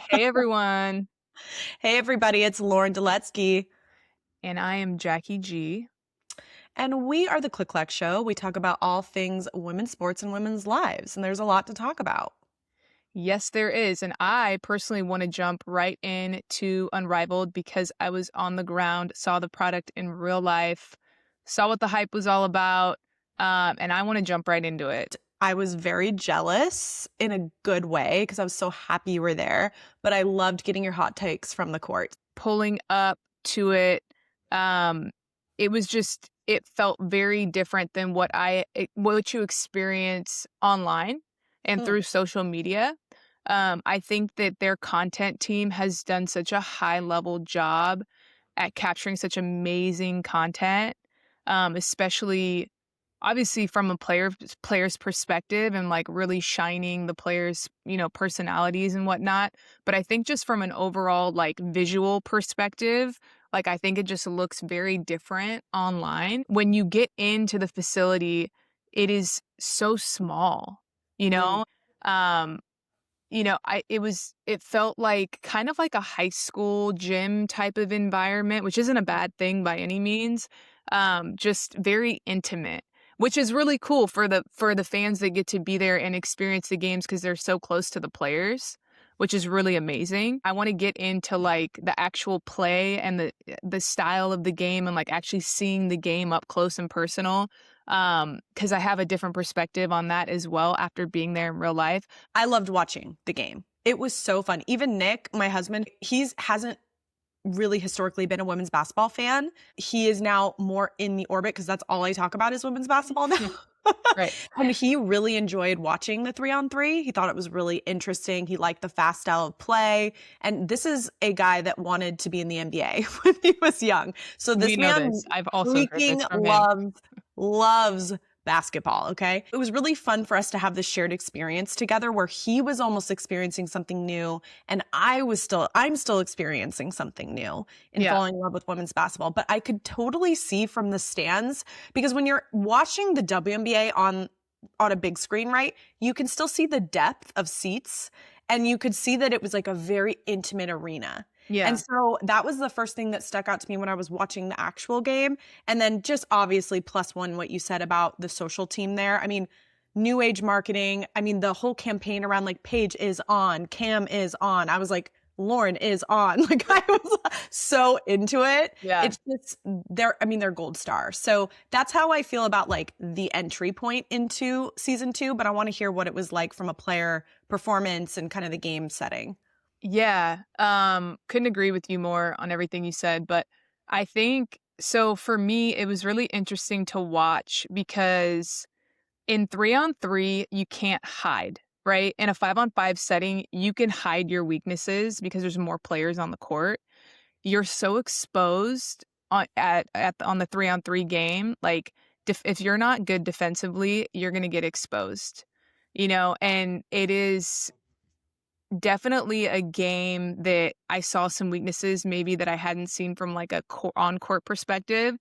Hey everyone, Hey everybody, it's Lauren Duletsky, and I am Jackie G. and we are the Click Clack Show. We talk about all things women's sports and women's lives, and there's a lot to talk about. Yes, there is, and I personally want to jump right into Unrivaled because I was on the ground, saw the product in real life, saw what the hype was all about, and I want to jump right into it. I was very jealous in a good way because I was so happy you were there, but I loved getting your hot takes from the court. Pulling up to it, um, it felt very different than what you experience online and Hmm. through social media. I think that their content team has done such a high level job at capturing such amazing content, especially obviously from a player's perspective and like really shining the players, personalities and whatnot. But I think just from an overall like visual perspective, like I think it just looks very different online. When you get into the facility, it is so small, you Mm. know? Um, it felt like kind of like a high school gym type of environment, which isn't a bad thing by any means. Just very intimate, which is really cool for the fans that get to be there and experience the games because they're so close to the players, which is really amazing. I want to get into like the actual play and the style of the game and like actually seeing the game up close and personal. Because I have a different perspective on that as well after being there in real life. I loved watching the game. It was so fun. Even Nick, my husband, he's hasn't really historically been a women's basketball fan. He is now more in the orbit because that's all I talk about is women's basketball now. Right. And he really enjoyed watching the 3-on-3. He thought it was really interesting. He liked the fast style of play. And this is a guy that wanted to be in the NBA when he was young. So We this know man this. I've also heard freaking this from him. loves basketball. Okay. It was really fun for us to have this shared experience together where he was almost experiencing something new and I'm still experiencing something new in Yeah. falling in love with women's basketball. But I could totally see from the stands because when you're watching the WNBA on a big screen, right, you can still see the depth of seats and you could see that it was like a very intimate arena. And Yeah. so that was the first thing that stuck out to me when I was watching the actual game. And then just obviously plus one, what you said about the social team there. I mean, new age marketing. I mean, the whole campaign around like Paige is on, Cam is on. I was like, Lauren is on. Like I was so into it. Yeah. It's just they're gold stars. So that's how I feel about like the entry point into season 2, but I want to hear what it was like from a player performance and kind of the game setting. Yeah. Couldn't agree with you more on everything you said, but I think so for me it was really interesting to watch because in 3-on-3 you can't hide, right? In a 5-on-5 setting, you can hide your weaknesses because there's more players on the court. You're so exposed on the 3-on-3 game, like if you're not good defensively, you're going to get exposed. And it is definitely a game that I saw some weaknesses maybe that I hadn't seen from like a on-court perspective.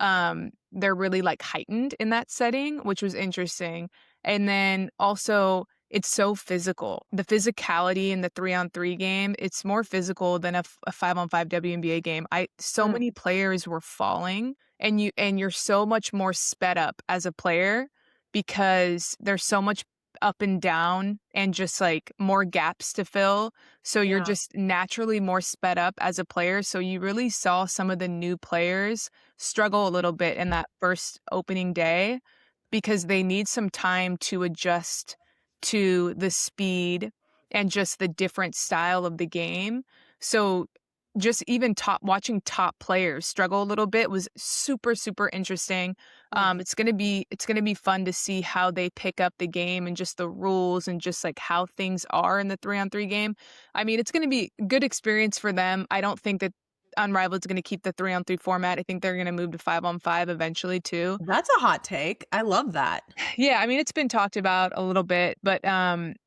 They're really like heightened in that setting, which was interesting. And then also it's so physical. The physicality in the 3-on-3 game, it's more physical than a 5-on-5 WNBA game. So Mm. many players were falling and you're so much more sped up as a player because there's so much up and down and just like more gaps to fill. So you're Yeah. just naturally more sped up as a player. So you really saw some of the new players struggle a little bit in that first opening day because they need some time to adjust to the speed and just the different style of the game. So just even watching top players struggle a little bit was super, super interesting. Mm. It's gonna be fun to see how they pick up the game and just the rules and just like how things are in the 3-on-3 game. I mean, it's gonna be a good experience for them. I don't think that Unrivaled is gonna keep the 3-on-3 format. I think they're gonna move to 5-on-5 eventually too. That's a hot take. I love that. Yeah, I mean, it's been talked about a little bit, but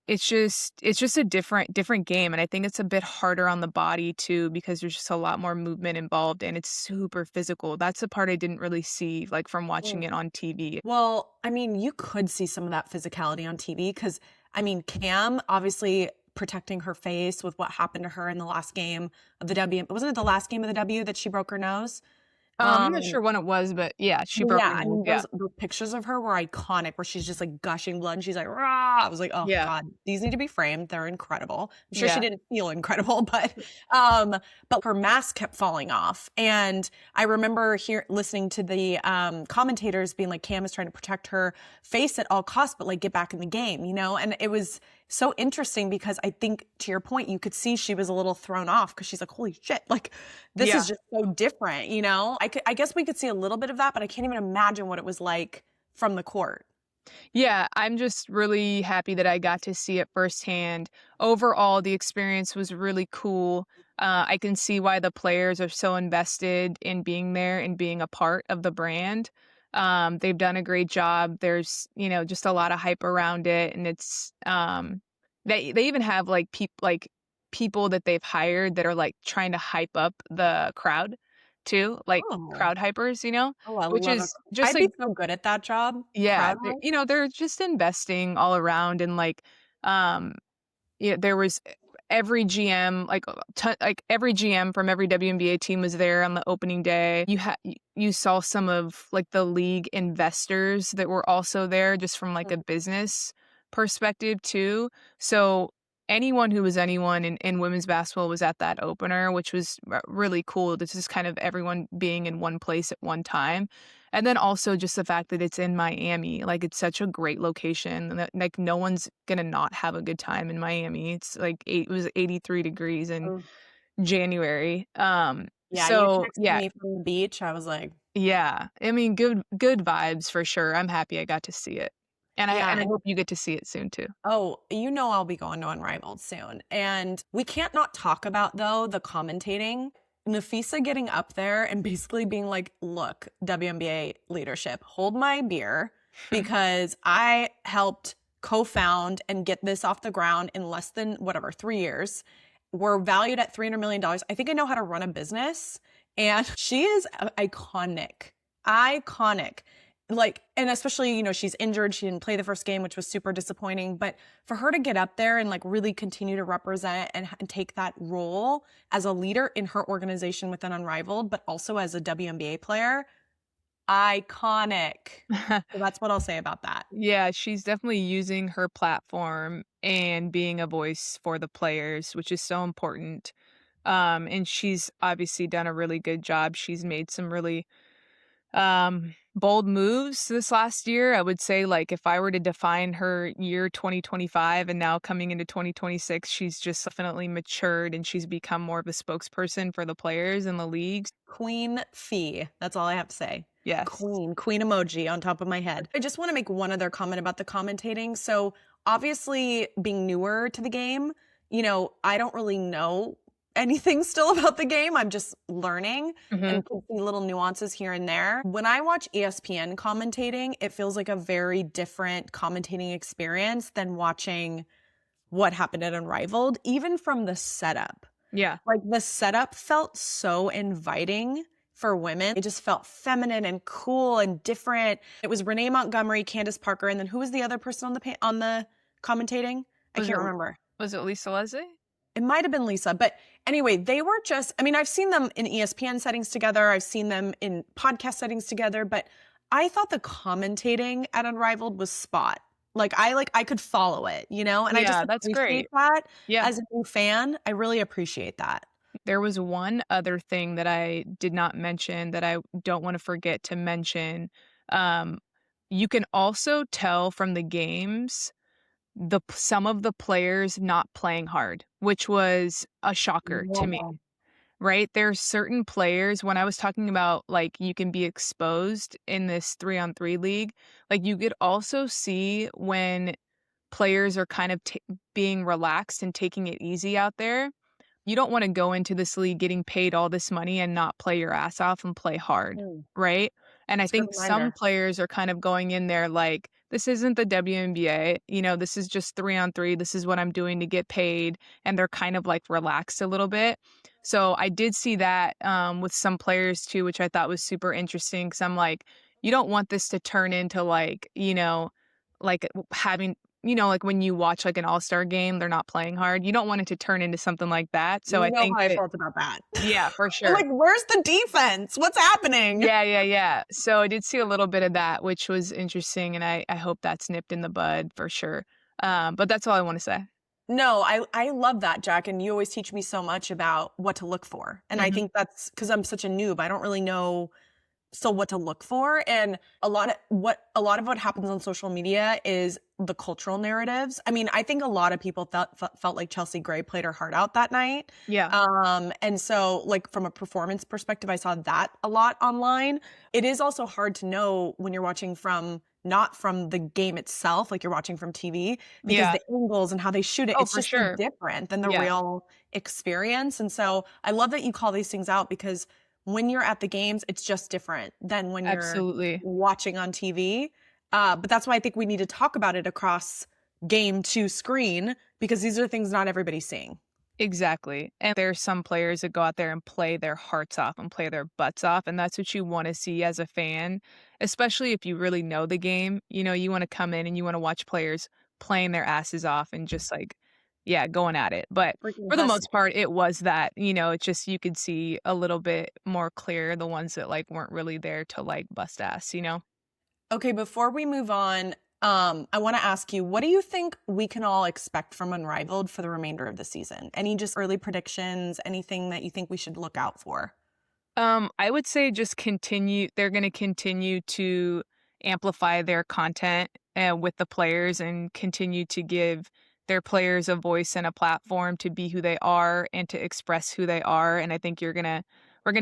it's just a different game, and I think it's a bit harder on the body too because there's just a lot more movement involved and it's super physical. That's the part I didn't really see like from watching it on TV. Well, I mean, you could see some of that physicality on TV because, I mean, Cam obviously protecting her face with what happened to her in the last game of the W. Wasn't it the last game of the W that she broke her nose? I'm not sure when it was, but yeah, she Well, broke yeah, her I nose. mean, Yeah. those pictures of her were iconic where she's just, like, gushing blood, and she's like, "Rah!" I was like, "Oh Yeah. god, these need to be framed, they're incredible." I'm sure she Yeah. didn't feel incredible, um, but her mask kept falling off, and I remember listening to the, commentators being like, "Cam is trying to protect her face at all costs, but, like, get back in the game," you know? And it was so interesting because I think, to your point, you could see she was a little thrown off because she's like, "Holy shit, like, this is Yeah. just so different," you know? I guess we could see a little bit of that, but I can't even imagine what it was like from the court. Yeah, I'm just really happy that I got to see it firsthand. Overall, the experience was really cool. I can see why the players are so invested in being there and being a part of the brand. They've done a great job. There's, just a lot of hype around it, and they even have people that they've hired that are like trying to hype up the crowd too, like Oh. crowd hypers, Oh, I which love it. is just I'd like be so good at that job. yeah, Crowd work? they're just investing all around and, um, there was every GM, every GM from every WNBA team was there on the opening day. You saw some of, like, the league investors that were also there just from, like, a business perspective too. So, anyone who was anyone in women's basketball was at that opener, which was really cool. This is kind of everyone being in one place at one time. And then also just the fact that it's in Miami, like, it's such a great location, and that, like, no one's gonna not have a good time in Miami. It's like it was 83 degrees in Oh. January. Yeah, you So texted yeah, me from the beach, I was like, yeah. I mean, good vibes for sure. I'm happy I got to see it. And I yeah. hope you get to see it soon too. Oh, you know I'll be going to Unrivaled soon. And we can't not talk about, though, the commentating. Nafisa getting up there and basically being like, look, WNBA leadership, hold my beer because I helped co-found and get this off the ground in less than whatever, 3 years. We're valued at $300 million. I think I know how to run a business. And she is iconic. Iconic. Like, and especially, she's injured. She didn't play the first game, which was super disappointing. But for her to get up there and like really continue to represent and take that role as a leader in her organization within Unrivaled, but also as a WNBA player, iconic. So that's what I'll say about that. Yeah, she's definitely using her platform and being a voice for the players, which is so important. And she's obviously done a really good job. She's made some really bold moves this last year. I would say, like, if I were to define her year 2025 and now coming into 2026, she's just definitely matured and she's become more of a spokesperson for the players in the leagues. Queen Fee. That's all I have to say. Yes. Queen emoji on top of my head. I just want to make one other comment about the commentating. So, obviously, being newer to the game, I don't really know anything still about the game. I'm just learning Hmm. and can see little nuances here and there. When I watch ESPN commentating, it feels like a very different commentating experience than watching what happened at Unrivaled, even from the setup. Yeah. Like, the setup felt so inviting for women. It just felt feminine and cool and different. It was Renee Montgomery, Candace Parker, and then who was the other person on the commentating? I Was it can't remember. was it Lisa Leslie? It might have been Lisa, but anyway, they were just, I mean, I've seen them in ESPN settings together. I've seen them in podcast settings together, but I thought the commentating at Unrivaled was spot. I could follow it, and I just Yeah, that's appreciate great. that Yeah. as a new fan. I really appreciate that. There was one other thing that I did not mention that I don't want to forget to mention. Um, you can also tell from the games some of the players not playing hard, which was a shocker to me, Yeah. right? There's certain players when I was talking about, like, you can be exposed in this 3-on-3 league, like, you could also see when players are kind of being relaxed and taking it easy out there. You don't wanna go into this league getting paid all this money and not play your ass off and play hard, Mm, right? And I that's a good think some reminder. players are kind of going in there like, "This isn't the WNBA, this is just 3 on 3, this is what I'm doing to get paid," and they're kind of, like, relaxed a little bit. So, I did see that, with some players too, which I thought was super interesting. Because 'cause I'm like, you don't want this to turn into, like, like, having like when you watch like an all-star game, they're not playing hard. You don't want it to turn into something like that. So I You know think how I that, felt about that. yeah, for I'm sure. like, where's the defense? What's happening? Yeah, yeah, yeah. So I did see a little bit of that, which was interesting, and I hope that's nipped in the bud for sure. But that's all I want to say. No, I love that, Jack, and you always teach me so much about what to look for. And I Mhm. think that's because I'm such a noob. I don't really know still what to look for. And a lot of what happens on social media is the cultural narratives. I mean, I think a lot of people felt like Chelsea Gray played her heart out that night. Yeah, And so like from a performance perspective, I saw that a lot online. It is also hard to know when you're watching from not from the game itself, like you're watching from TV, because yeah. the angles and how they shoot it, Oh, it's for just so sure. different than the Yeah, real experience. And so I love that you call these things out because when you're at the games, it's just different than when you're absolutely. watching on TV. But that's why I think we need to talk about it across game to screen because these are things not everybody's seeing. Exactly. And there's some players that go out there and play their hearts off and play their butts off. And that's what you want to see as a fan, especially if you really know the game. You want to come in and you want to watch players playing their asses off and just like, yeah, going at it. But Freaking for the hustle. most part, it was that, it's just you could see a little bit more clear the ones that like weren't really there to like bust ass. Okay, before we move on, I want to ask you, what do you think we can all expect from Unrivaled for the remainder of the season? Any just early predictions, anything that you think we should look out for? I would say just continue. They're going to continue to amplify their content with the players and continue to give their players a voice and a platform to be who they are and to express who they are. And I think we're gonna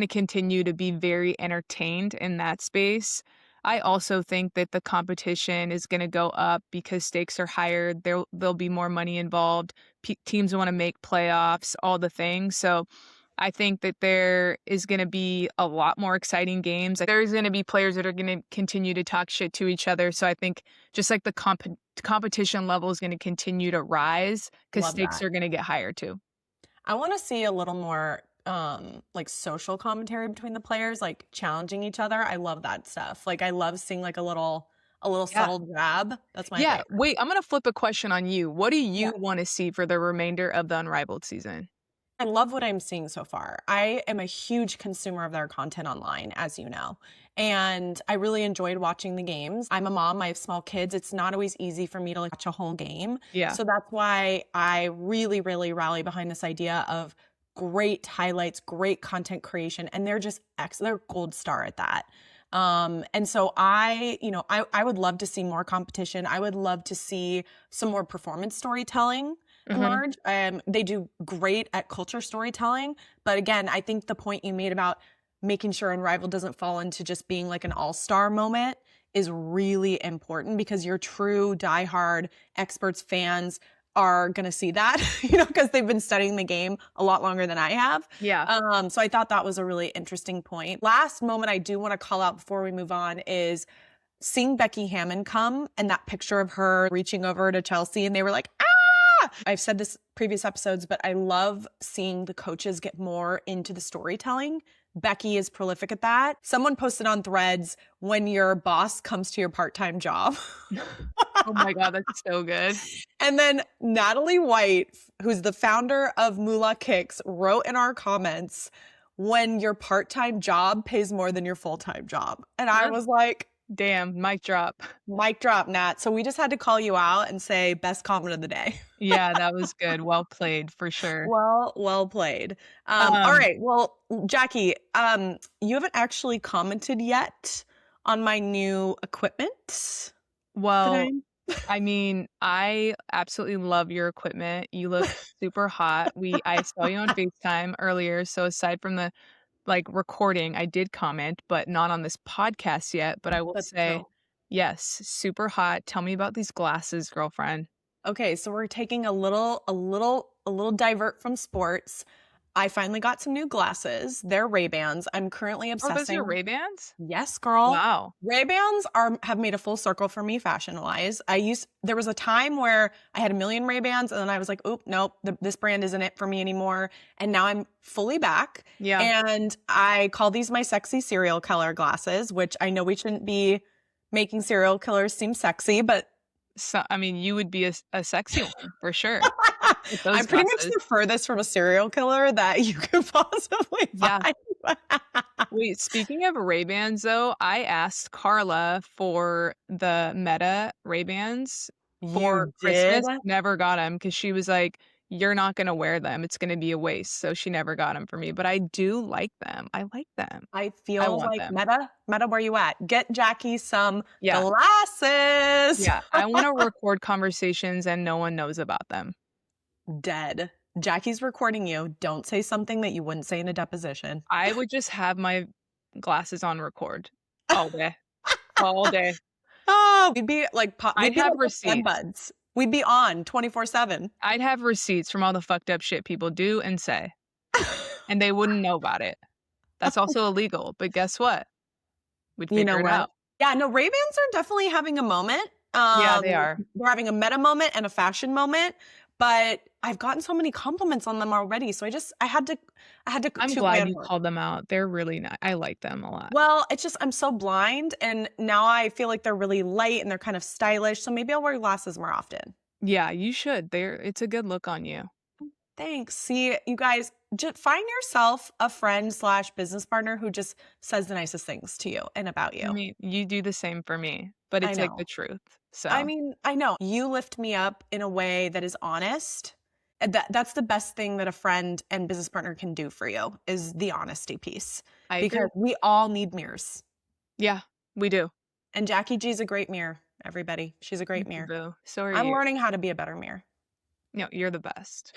continue to be very entertained in that space. I also think that the competition is going to go up because stakes are higher. There'll be more money involved. Teams want to make playoffs, all the things. So I think that there is going to be a lot more exciting games. There's going to be players that are going to continue to talk shit to each other. So I think just like the competition level is going to continue to rise because Love stakes that. are going to get higher too. I want to see a little more like social commentary between the players, like challenging each other. I love that stuff. Like I love seeing like a little Yeah. subtle jab. That's my Yeah. favorite. Wait, I'm going to flip a question on you. What do Yeah. you want to see for the remainder of the Unrivaled season? I love what I'm seeing so far. I am a huge consumer of their content online, as you know. And I really enjoyed watching the games. I'm a mom, I have small kids. It's not always easy for me to like watch a whole game. Yeah. So that's why I really, really rally behind this idea of great highlights, great content creation. And they're just they're gold star at that. And so I would love to see more competition. I would love to see some more performance storytelling Hmm. emerge. They do great at culture storytelling. But again, I think the point you made about making sure Unrivaled doesn't fall into just being like an all-star moment is really important because your true diehard experts fans are going to see that, because they've been studying the game a lot longer than I have. Yeah. So I thought that was a really interesting point. Last moment I do want to call out before we move on is seeing Becky Hammond come and that picture of her reaching over to Chelsea and they were like, ah! I've said this previous episodes, but I love seeing the coaches get more into the storytelling. Becky is prolific at that. Someone posted on Threads when your boss comes to your part-time job. Oh my God, that's so good. And then Natalie White, who's the founder of Moolah Kicks, wrote in our comments, when your part-time job pays more than your full-time job. And I was like, Damn, mic drop. mic drop, Nat. So we just had to call you out and say best comment of the day. Yeah, that was good. Well played for sure. Well played. All Um, right. Well, Jacki, you haven't actually commented yet on my new equipment well, today. I mean, I absolutely love your equipment. You look super hot. I saw you on FaceTime earlier, so aside from the like recording, I did comment, but not on this podcast yet. But I will That's say, true. yes, super hot. Tell me about these glasses, girlfriend. Okay, so we're taking a little divert from sports. I finally got some new glasses. They're Ray-Bans. I'm currently Oh, those are your obsessing. Ray-Bans? Yes, girl. Wow. Ray-Bans have made a full circle for me fashion-wise. There was a time where I had a million Ray-Bans and then I was like, "Oop, nope, this brand isn't it for me anymore." And now I'm fully back. Yeah. And I call these my sexy serial killer glasses, which I know we shouldn't be making serial killers seem sexy, but So, I mean, you would be a sexy one for sure with those I'm pretty much glasses. the furthest from a serial killer that you could possibly Yeah. find. Wait, speaking of Ray-Bans though, I asked Carla for the Meta Ray-Bans for You did? Christmas, never got them because she was like, "You're not gonna wear them, it's gonna be a waste," so she never got them for me, but I do like them, I like them. I I feel want like them. Meta, where you at? Get Jackie some Yeah, glasses. yeah, I wanna record conversations and no one knows about them. Dead. Jackie's recording you. Don't say something that you wouldn't say in a deposition. I would just have my glasses on record all day, all day. Oh, we'd I'd be have like the bed receipts. buds. We'd be on 24/7. I'd have receipts from all the fucked up shit people do and say, and they wouldn't know about it. That's also illegal, but guess what? We'd You know figure it what? out. Yeah, no, Ray-Bans are definitely having a moment. Yeah, they are. They're having a meta moment and a fashion moment, but I've gotten so many compliments on them already, so I had to I'm toot my glad own you horn. called them out. They're really I like them a lot. Well, it's just I'm so blind, and now I feel like they're really light and they're kind of stylish, so maybe I'll wear glasses more often. Yeah, you should. It's a good look on you. Thanks. See, you guys, just find yourself a friend/business partner who just says the nicest things to you and about I you. mean, you do the same for me, but I it's like the know. truth. I So, mean, I know. You lift me up in a way that is honest. And that's the best thing that a friend and business partner can do for you is the honesty piece. I Because agree. we all need mirrors. Yeah, we do. And Jackie G's a great mirror, everybody. She's a great Thank you, mirror. boo. So are I'm you. learning how to be a better mirror. No, you're the best.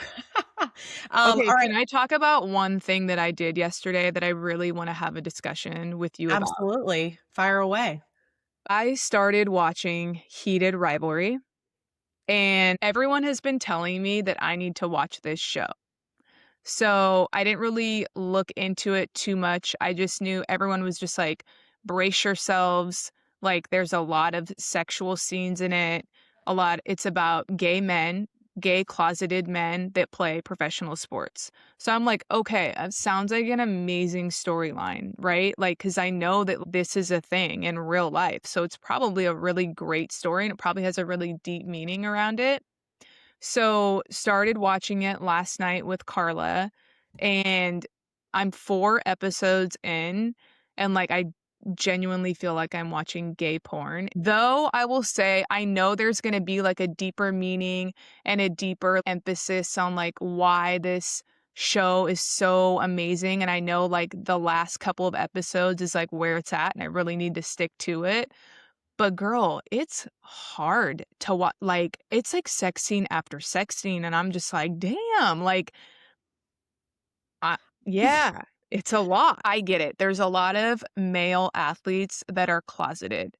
All Okay, right. can I talk about one thing that I did yesterday that I really wanna have a discussion with you about? Absolutely. Fire away. I started watching Heated Rivalry, and everyone has been telling me that I need to watch this show. So I didn't really look into it too much. I just knew everyone was just like, brace yourselves. Like, there's a lot of sexual scenes in it. It's about gay men, gay closeted men that play professional sports. So I'm like, okay, sounds like an amazing storyline, right? Like, because I know that this is a thing in real life. So it's probably a really great story and it probably has a really deep meaning around it. So, started watching it last night with Carla, and I'm 4 episodes in, and, like, I genuinely feel like I'm watching gay porn. Though, I will say, I know there's gonna be, like, a deeper meaning and a deeper emphasis on, like, why this show is so amazing, and I know, like, the last couple of episodes is, like, where it's at, and I really need to stick to it. But girl, it's hard to like, it's like sex scene after sex scene, and I'm just like, "Damn," like, I yeah, it's a lot. I get it. There's a lot of male athletes that are closeted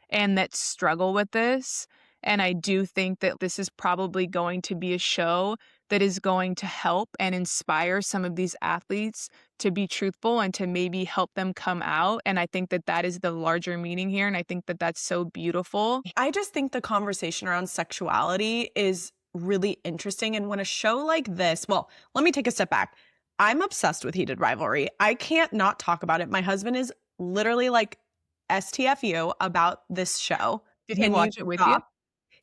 and that struggle with this, and I do think that this is probably going to be a show that is going to help and inspire some of these athletes to be truthful and to maybe help them come out, and I think that that is the larger meaning here, and I think that that's so beautiful. I just think the conversation around sexuality is really interesting. And when a show like this, well, let me take a step back. I'm obsessed with Heated Rivalry. I can't not talk about it. My husband is literally like STFU about this show. Did he Can you watch it with you? stop?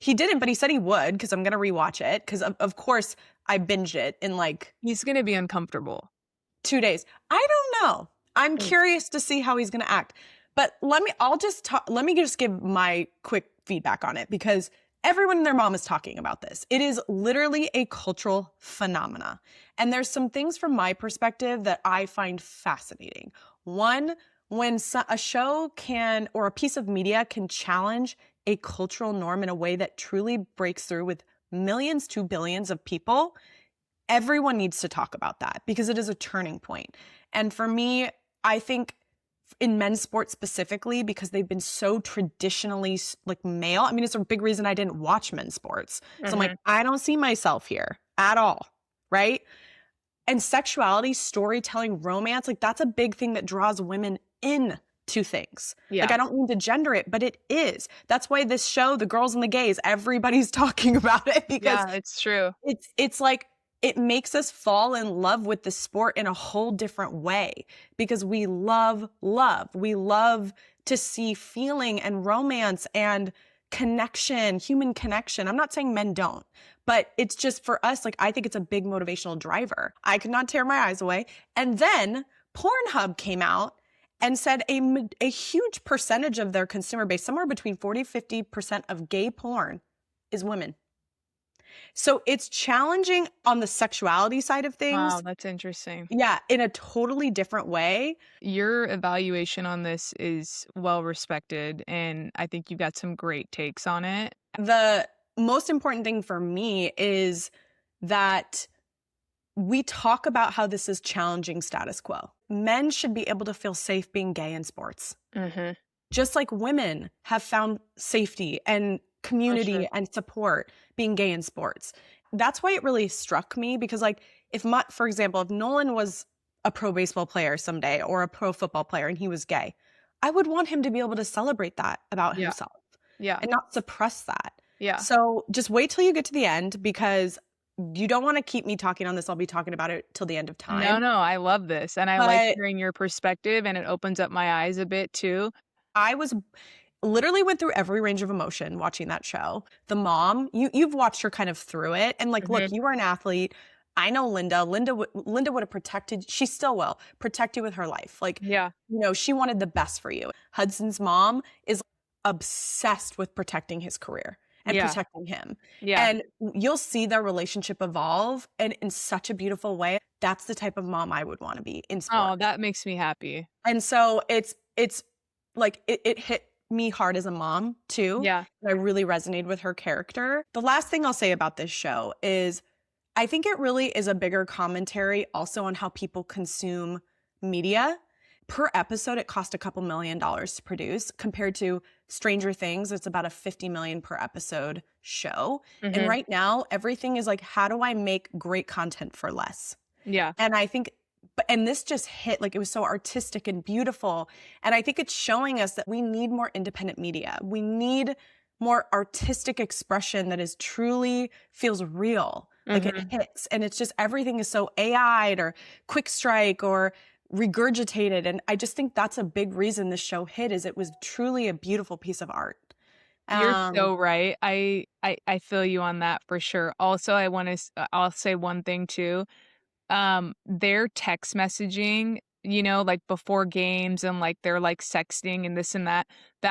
He didn't, but he said he would because I'm going to rewatch it because, of course, I binged it in like He's gonna be uncomfortable. 2 days. I don't know. I'm Mm. curious to see how he's going to act. But let me just give my quick feedback on it because everyone and their mom is talking about this. It is literally a cultural phenomena. And there's some things from my perspective that I find fascinating. One, when a show can or a piece of media can challenge a cultural norm in a way that truly breaks through with millions to billions of people, everyone needs to talk about that because it is a turning point. And for me, I think in men's sports specifically, because they've been so traditionally like male. I mean, it's a big reason I didn't watch men's sports. So I'm like, I don't see myself here at all. Right. And sexuality, storytelling, romance, like that's a big thing that draws women in to things. Yeah. Like I don't mean to gender it, but it is. That's why this show, The Girls and the Gays, everybody's talking about it because Yeah, it's true. it's like it makes us fall in love with the sport in a whole different way because we love love. We love to see feeling and romance and connection, human connection. I'm not saying men don't, but it's just for us, like, I think it's a big motivational driver. I could not tear my eyes away. And then Pornhub came out and said a huge percentage of their consumer base, somewhere between 40-50% of gay porn is women. So it's challenging on the sexuality side of things. Wow, that's interesting. Yeah, in a totally different way. Your evaluation on this is well respected, and I think you've got some great takes on it. The most important thing for me is that we talk about how this is challenging status quo. Men should be able to feel safe being gay in sports. Just like women have found safety and community and support being gay in sports. That's why it really struck me, because like for example, if Nolan was a pro baseball player someday or a pro football player and he was gay, I would want him to be able to celebrate that about himself and not suppress that. So just wait till you get to the end, because you don't want to keep me talking on this. I'll be talking about it till the end of time. No, I love this. And I like hearing your perspective, and it opens up my eyes a bit too. I literally went through every range of emotion watching that show. The mom, you've watched her kind of through it. And like, look, you were an athlete. I know Linda. Linda would have protected, she still will, protect you with her life. Like, you know, she wanted the best for you. Hudson's mom is obsessed with protecting his career and protecting him. And you'll see their relationship evolve, and in such a beautiful way. That's the type of mom I would want to be in sports. Oh, that makes me happy. And so it's like, it hit me hard as a mom too. I really resonated with her character. The last thing I'll say about this show is I think it really is a bigger commentary also on how people consume media. Per episode, it cost a couple $1 million to produce, compared to Stranger Things. It's about a $50 million per episode show. And right now, everything is like, how do I make great content for less? And I think, and this just hit, like, it was so artistic and beautiful. And I think it's showing us that we need more independent media. We need more artistic expression that is truly feels real, like it hits. And it's just, everything is so AI'd or quick strike or regurgitated. And I just think that's a big reason this show hit, is it was truly a beautiful piece of art. You're so right. I feel you on that for sure. Also, I'll say one thing too. Their text messaging, you know, like before games, and like they're like sexting and this and that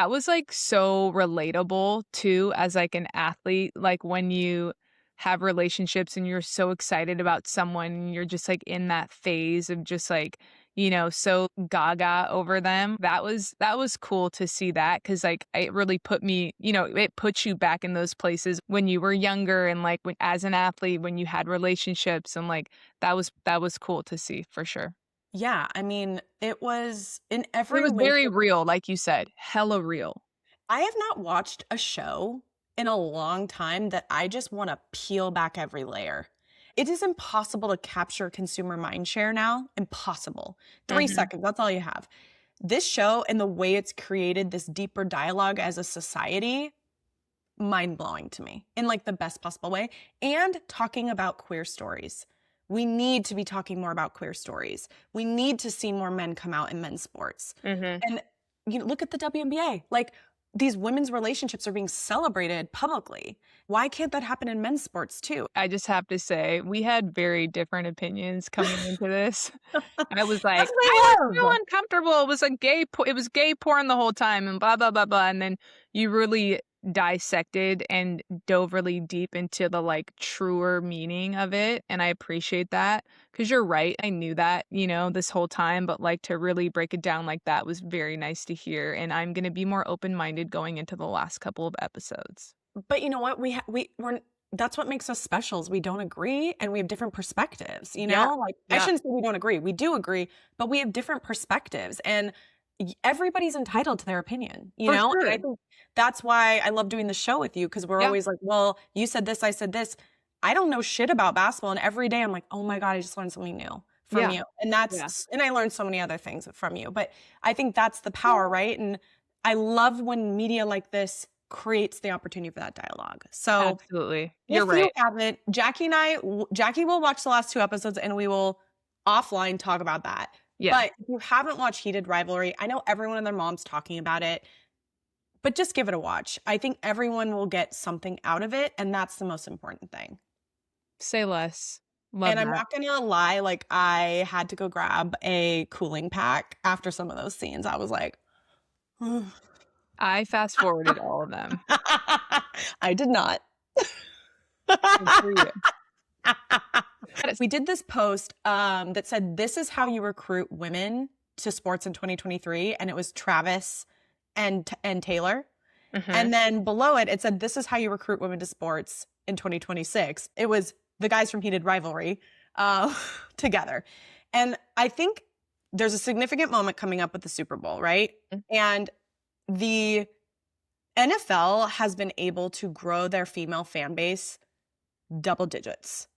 was like so relatable too, as like an athlete. Like when you have relationships and you're so excited about someone and you're just like in that phase of just like, you know, so gaga over them. That was cool to see that, because like it really put me, you know, it puts you back in those places when you were younger, and like as an athlete, when you had relationships, and like that was cool to see for sure. Yeah, I mean, it was in every It was way. very real, like you said, hella real. I have not watched a show in a long time that I just want to peel back every layer. It is impossible to capture consumer mindshare now. Impossible. 3 seconds, that's all you have. This show and the way it's created this deeper dialogue as a society, mind-blowing to me in like the best possible way. And talking about queer stories. We need to be talking more about queer stories. We need to see more men come out in men's sports. And you know, look at the WNBA. Like, these women's relationships are being celebrated publicly. Why can't that happen in men's sports too? I just have to say, we had very different opinions coming into this. I was like, That's what I I was so love. uncomfortable. It was it was gay porn the whole time, and blah blah blah blah. And then you really dissected and dove really deep into the like truer meaning of it, and I appreciate that, because you're right. I knew that, you know, this whole time, but like to really break it down like that was very nice to hear, and I'm going to be more open-minded going into the last couple of episodes. But you know what? We're that's what makes us special, is we don't agree and we have different perspectives, you know? Like, I shouldn't say we don't agree. We do agree, but we have different perspectives, and everybody's entitled to their opinion, you know? And I think that's why I love doing the show with you, because we're always like, well, you said this, I said this. I don't know shit about basketball, and every day I'm like, oh my God, I just learned something new from you. And and I learned so many other things from you, but I think that's the power, right? And I love when media like this creates the opportunity for that dialogue. So absolutely, you're if you haven't, Jacki will watch the last 2 episodes, and we will offline talk about that. But if you haven't watched Heated Rivalry, I know everyone and their mom's talking about it. But just give it a watch. I think everyone will get something out of it, and that's the most important thing. Say less. Love And I'm that. not gonna lie, like I had to go grab a cooling pack after some of those scenes. I was like, I fast forwarded all of them. I did not. Good for you. We did this post that said, "This is how you recruit women to sports in 2023," and it was Travis and Taylor. Mhm. And then below it, it said, "This is how you recruit women to sports in 2026." It was the guys from Heated Rivalry together. And I think there's a significant moment coming up with the Super Bowl, right? Mm. And the NFL has been able to grow their female fan base double digits.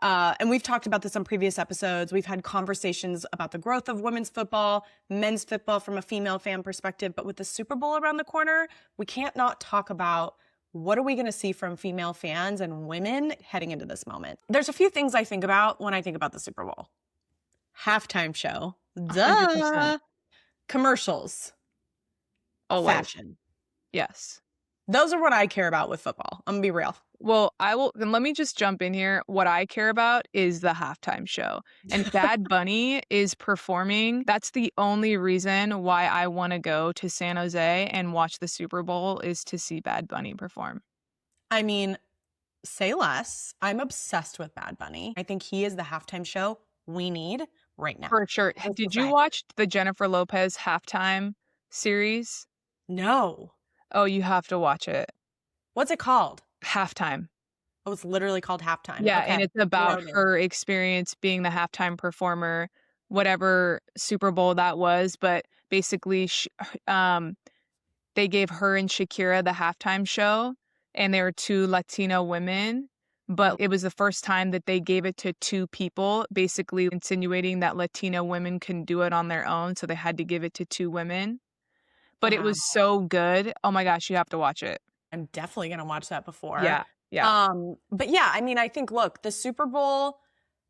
And we've talked about this on previous episodes. We've had conversations about the growth of women's football, men's football from a female fan perspective. But with the Super Bowl around the corner, we can't not talk about what are we going to see from female fans and women heading into this moment. There's a few things I think about when I think about the Super Bowl. Halftime show. 100%. Duh. Commercials. Always. Fashion. Yes. Those are what I care about with football. I'm going to be real. Well, let me just jump in here. What I care about is the halftime show. And Bad Bunny is performing. That's the only reason why I want to go to San Jose and watch the Super Bowl is to see Bad Bunny perform. I mean, say less. I'm obsessed with Bad Bunny. I think he is the halftime show we need right now. For sure. Did you watch the Jennifer Lopez halftime series? No. Oh, you have to watch it. What's it called? Halftime. Oh, it's literally called Halftime. Yeah, Okay. and it's about her experience being the halftime performer, whatever Super Bowl that was, but basically they gave her and Shakira the halftime show, and they were two Latino women, but it was the first time that they gave it to two people, basically insinuating that Latino women couldn't do it on their own, so they had to give it to two women. But it was so good. Oh my gosh, you have to watch it. I'm definitely going to watch that before. Yeah. Yeah. But yeah, I mean, I think, look, the Super Bowl,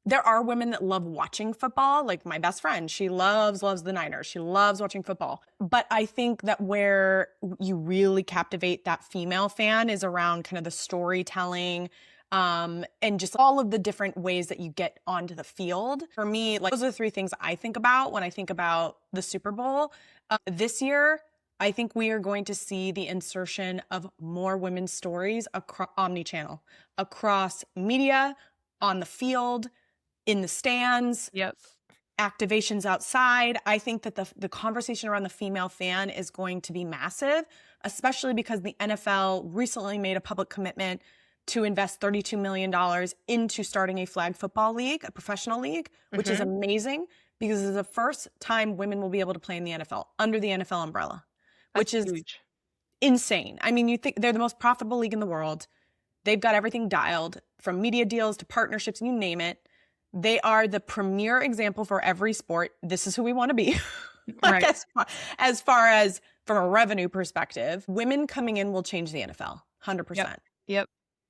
there are women that love watching football. Like my best friend, she loves the Niners. She loves watching football. But I think that where you really captivate that female fan is around kind of the storytelling, and just all of the different ways that you get onto the field. For me, like those are the three things I think about when I think about the Super Bowl. This year, I think we are going to see the insertion of more women's stories across omni-channel, across media, on the field, in the stands, Yep. activations outside. I think that the conversation around the female fan is going to be massive, especially because the NFL recently made a public commitment to invest $32 million into starting a flag football league, a professional league, which is amazing because it's the first time women will be able to play in the NFL under the NFL umbrella. Which is huge. Insane. I mean, you think they're the most profitable league in the world. They've got everything dialed from media deals to partnerships, you name it. They are the premier example for every sport. This is who we want to be. Right. As far as from a revenue perspective, women coming in will change the NFL 100%. Yep.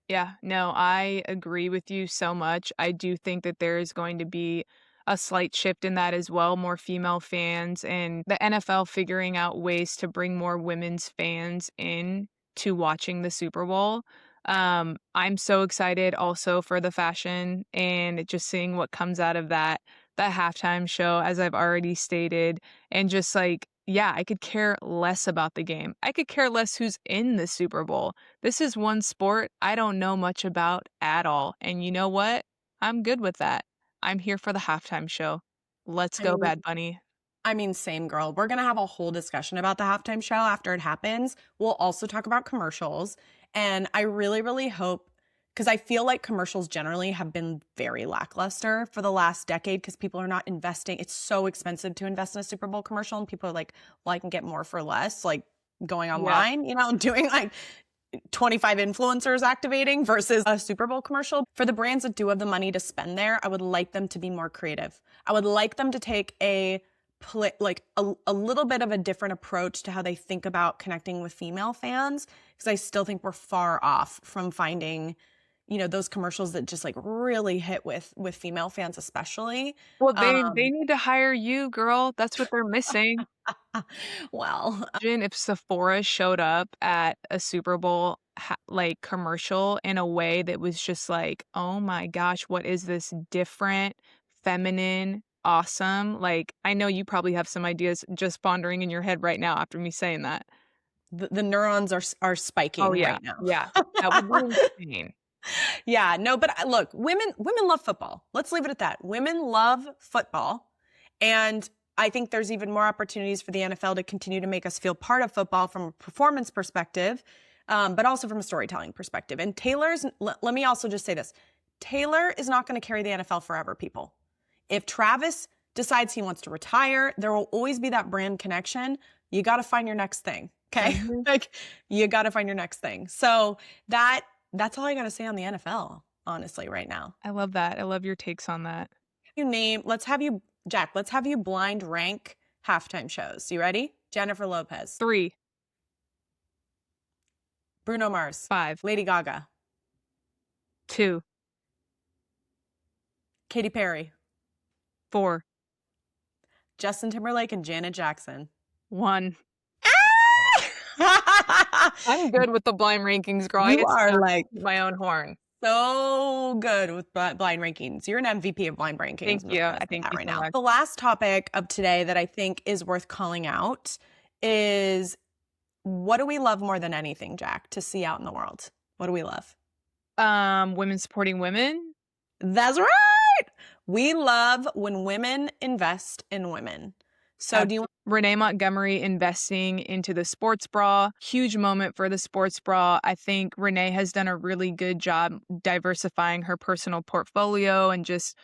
Yeah. No, I agree with you so much. I do think that there is going to be a slight shift in that as well, more female fans and the NFL figuring out ways to bring more women's fans in to watching the Super Bowl. I'm so excited also for the fashion and just seeing what comes out of that, the halftime show, as I've already stated, and just like, yeah, I could care less about the game. I could care less who's in the Super Bowl. This is one sport I don't know much about at all. And you know what? I'm good with that. I'm here for the halftime show. Let's go, Bad Bunny. I mean, same girl. We're going to have a whole discussion about the halftime show after it happens. We'll also talk about commercials. And I really, really hope, because I feel like commercials generally have been very lackluster for the last decade because people are not investing. It's so expensive to invest in a Super Bowl commercial. And people are like, well, I can get more for less, like going online, doing like 25 influencers activating versus a Super Bowl commercial. For the brands that do have the money to spend there, I would like them to be more creative. I would like them to take a little bit of a different approach to how they think about connecting with female fans, because I still think we're far off from finding, those commercials that just like really hit with female fans especially. Well, they need to hire you, girl. That's what they're missing. Well, Imagine if Sephora showed up at a Super Bowl like commercial in a way that was just like, "Oh my gosh, what is this different, feminine, awesome?" Like, I know you probably have some ideas just pondering in your head right now after me saying that. the neurons are Oh, spiking yeah. right now. Yeah. That would be insane. Yeah, no, but look, women love football. Let's leave it at that. Women love football, and I think there's even more opportunities for the NFL to continue to make us feel part of football from a performance perspective, but also from a storytelling perspective. And let me also just say this: Taylor is not going to carry the NFL forever, people. If Travis decides he wants to retire, there will always be that brand connection. You got to find your next thing. Okay. Mhm. Like you got to find your next thing. So that's all I got to say on the NFL, honestly, right now. I love that. I love your takes on that. Jack, let's have you blind rank halftime shows. You ready? Jennifer Lopez, 3, Bruno Mars, 5, Lady Gaga, 2, Katy Perry, 4, Justin Timberlake, and Janet Jackson. 1. Ah! I'm good with the blind rankings, girl. I You get to are like toot my own horn. so good with blind rankings. You're an MVP of blind rankings. Thank I'm you. just going to I say thank that you right so now. much. The last topic of today that I think is worth calling out is, what do we love more than anything, Jack, to see out in the world? What do we love? Women supporting women. That's right. We love when women invest in women. So do you Renee Montgomery investing into the sports bra, huge moment for the sports bra. I think Renee has done a really good job diversifying her personal portfolio and just,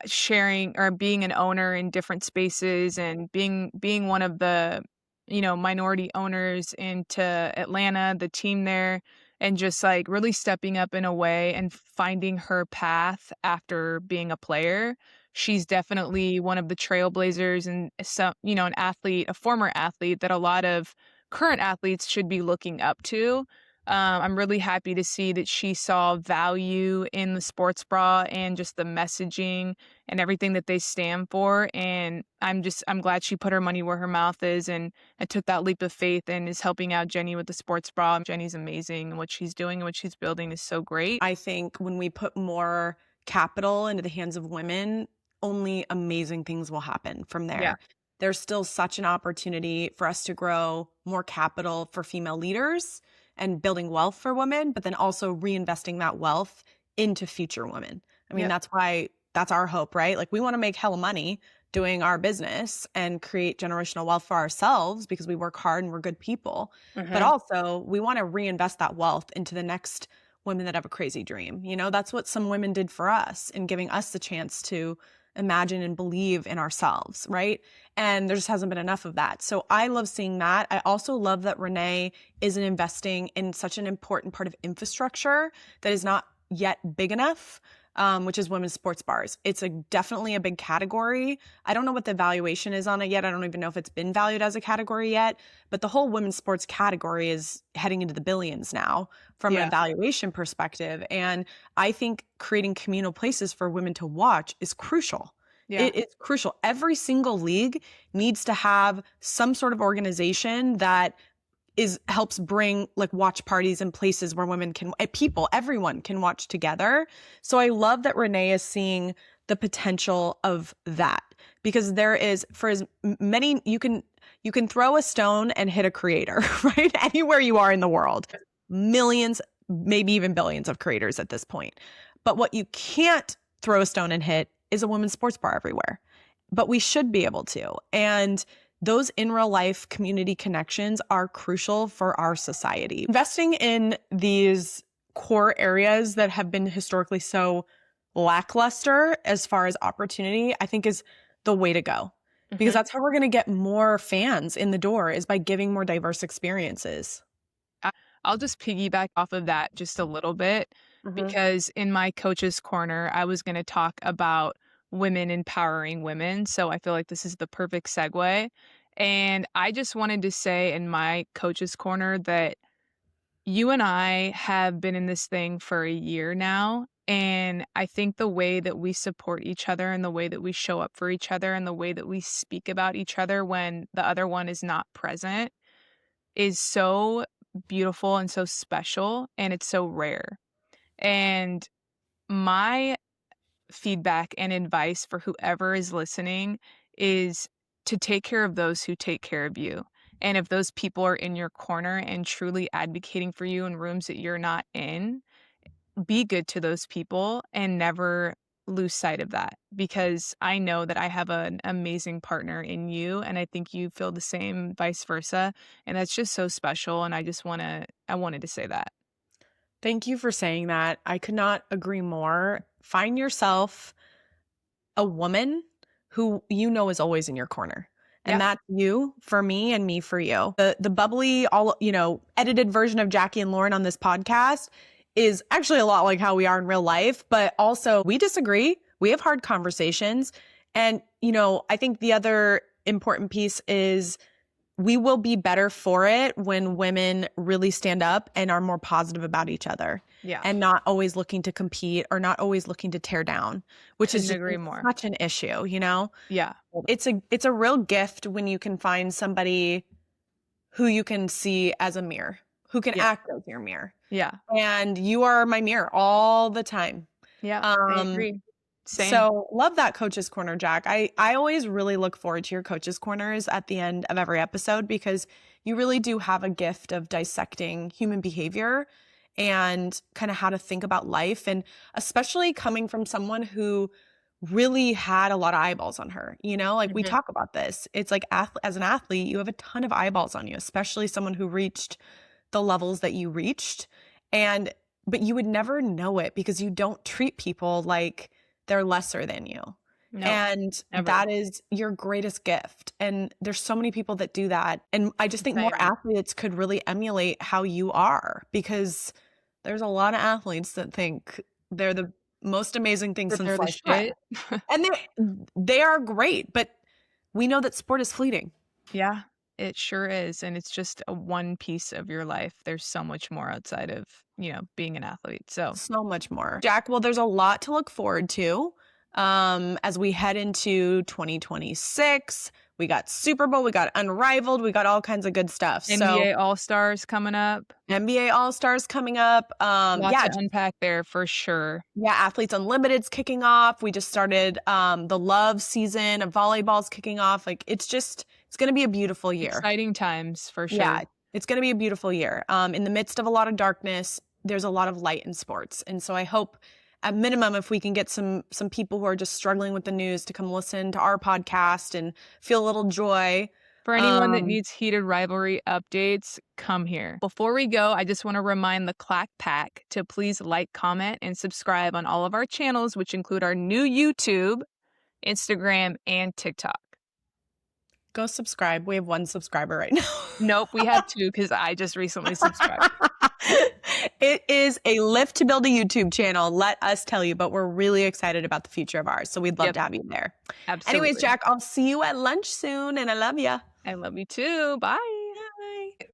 sharing or being an owner in different spaces and being one of the, minority owners into Atlanta, the team there, and just like really stepping up in a way and finding her path after being a player. She's definitely one of the trailblazers and some, an athlete, a former athlete that a lot of current athletes should be looking up to. I'm really happy to see that she saw value in the sports bra and just the messaging and everything that they stand for. And I'm glad she put her money where her mouth is and took that leap of faith and is helping out Jenny with the sports bra. Jenny's amazing, and what she's doing and what she's building is so great. I think when we put more capital into the hands of women, only amazing things will happen from Yeah. there. There's still such an opportunity for us to grow more capital for female leaders and building wealth for women, but then also reinvesting that wealth into future women. I mean, Yep. that's our hope, right? Like we want to make hella money doing our business and create generational wealth for ourselves because we work hard and we're good people. But Mhm. also, we want to reinvest that wealth into the next women that have a crazy dream. That's what some women did for us in giving us the chance to imagine and believe in ourselves, right? And there just hasn't been enough of that. So I love seeing that. I also love that Renee isn't investing in such an important part of infrastructure that is not yet big enough, which is women's sports bars. It's definitely a big category. I don't know what the valuation is on it yet. I don't even know if it's been valued as a category yet, but the whole women's sports category is heading into the billions now from an Yeah. evaluation perspective. And I think creating communal places for women to watch is crucial. Yeah. It's crucial. Every single league needs to have some sort of organization that helps bring like watch parties and places where everyone can watch together. So I love that Renee is seeing the potential of that, because there is, for as many, you can throw a stone and hit a creator, right? Anywhere you are in the world, millions, maybe even billions of creators at this point. But what you can't throw a stone and hit is a women's sports bar everywhere. But we should be able to. And those in real life community connections are crucial for our society. Investing in these core areas that have been historically so lackluster as far as opportunity, I think is the way to go. Because Mhm. that's how we're going to get more fans in the door, is by giving more diverse experiences. I'll just piggyback off of that just a little bit Mhm. because in my coach's corner, I was going to talk about women empowering women. So I feel like this is the perfect segue. And I just wanted to say in my coach's corner that you and I have been in this thing for a year now. And I think the way that we support each other and the way that we show up for each other and the way that we speak about each other when the other one is not present is so beautiful and so special, and it's so rare. And my feedback and advice for whoever is listening is to take care of those who take care of you. And if those people are in your corner and truly advocating for you in rooms that you're not in, be good to those people and never lose sight of that, because I know that I have an amazing partner in you, and I think you feel the same, vice versa, and that's just so special, and I wanted to say that. Thank you for saying that. I could not agree more. Find yourself a woman who you know is always in your corner. And Yeah, that's you for me and me for you. The bubbly, all, edited version of Jackie and Lauren on this podcast is actually a lot like how we are in real life, but also we disagree. We have hard conversations. And, I think the other important piece is we will be better for it when women really stand up and are more positive about each other yeah, and not always looking to compete or not always looking to tear down, which is couldn't just agree more. such an issue. Yeah, It's a real gift when you can find somebody who you can see as a mirror, who can yeah, act as your mirror. yeah, And you are my mirror all the time. yeah, I Um, agree. Same. so love that Coach's Corner, Jack. I always really look forward to your Coach's Corners at the end of every episode because you really do have a gift of dissecting human behavior and kind of how to think about life. And especially coming from someone who really had a lot of eyeballs on her, like we Mhm. talk about this. It's like as an athlete, you have a ton of eyeballs on you, especially someone who reached the levels that you reached. But you would never know it because you don't treat people like they're lesser than you. No, And never. that is your greatest gift. And there's so many people that do that. And I just think more Same. athletes could really emulate how you are because there's a lot of athletes that think they're the most amazing thing That since they're the sliced bread. shit. And they are great, but we know that sport is fleeting. Yeah, it sure is, and it's just a one piece of your life. There's so much more outside of, being an athlete, so So much more. Jack, well, there's a lot to look forward to as we head into 2026. We got Super Bowl, we got Unrivaled, we got all kinds of good stuff. So NBA All-Stars coming up. NBA All-Stars coming up. Lot Yeah, to unpack there for sure. yeah, Athletes Unlimited's kicking off. We just started the Love season of volleyball's kicking off. Like it's going to be a beautiful year. Exciting times for Yeah, sure. it's going to be a beautiful year. In the midst of a lot of darkness, there's a lot of light in sports. And so I hope at minimum, if we can get some people who are just struggling with the news to come listen to our podcast and feel a little joy. For anyone that Um, needs Heated Rivalry updates, come here. Before we go, I just want to remind the Clack Pack to please like, comment, and subscribe on all of our channels, which include our new YouTube, Instagram, and TikTok. Go subscribe. We have 1 subscriber right now. Nope, we have 2 because I just recently subscribed. It is a lift to build a YouTube channel, let us tell you, but we're really excited about the future of ours. So we'd love Yep, to have you there. absolutely. Anyways, Jack, I'll see you at lunch soon and I love you. I love you too. Bye.